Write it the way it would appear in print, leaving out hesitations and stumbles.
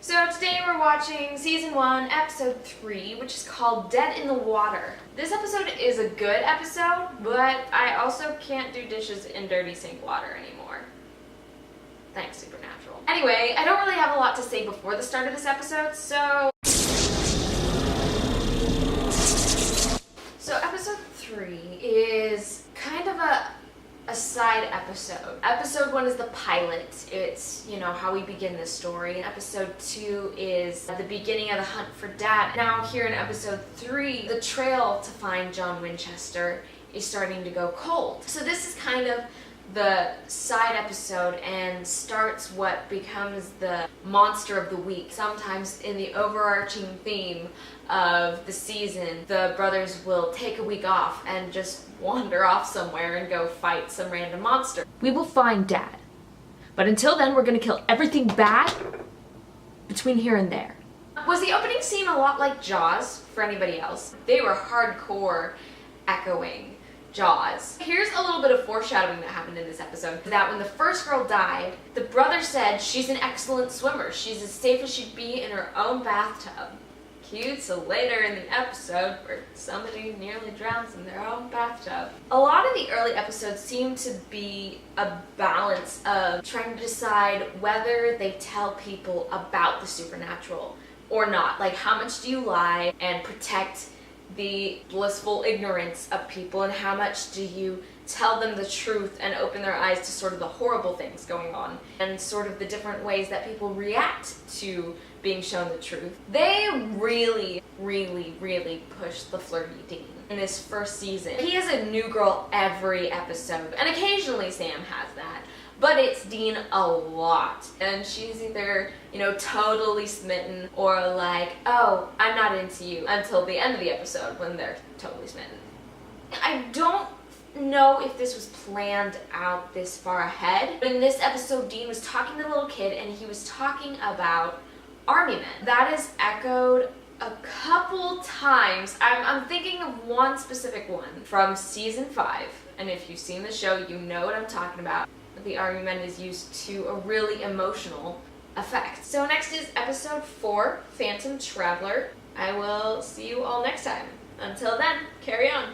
So today we're watching Season 1, Episode 3, which is called Dead in the Water. This episode is a good episode, but I also can't do dishes in dirty sink water anymore. Thanks, Supernatural. Anyway, I don't really have a lot to say before the start of this episode, so Episode 3 is kind of a side episode. Episode 1 is the pilot. It's, how we begin this story. And Episode 2 is the beginning of the hunt for Dad. Now here in Episode 3, the trail to find John Winchester is starting to go cold. So this is kind of the side episode and starts what becomes the monster of the week. Sometimes in the overarching theme of the season, the brothers will take a week off and just wander off somewhere and go fight some random monster. We will find Dad. But until then, we're gonna kill everything bad between here and there. Was the opening scene a lot like Jaws for anybody else? They were hardcore echoing Jaws. Here's a little bit of foreshadowing that happened in this episode. That when the first girl died, the brother said she's an excellent swimmer. She's as safe as she'd be in her own bathtub. Cute to later in the episode where somebody nearly drowns in their own bathtub. A lot of the early episodes seem to be a balance of trying to decide whether they tell people about the supernatural or not. Like, how much do you lie and protect the blissful ignorance of people, and how much do you tell them the truth and open their eyes to sort of the horrible things going on and sort of the different ways that people react to being shown the truth. They really push the flirty Dean in this first season. He has a new girl every episode, and occasionally Sam has that, but it's Dean a lot. And she's either, totally smitten or like, oh, I'm not into you, until the end of the episode when they're totally smitten. I don't know if this was planned out this far ahead, but in this episode, Dean was talking to the little kid and he was talking about army men. That is echoed a couple times. I'm thinking of one specific one from Season 5, and if you've seen the show, you know what I'm talking about. The army men is used to a really emotional effect. So next is Episode 4, Phantom Traveler. I will see you all next time. Until then, carry on.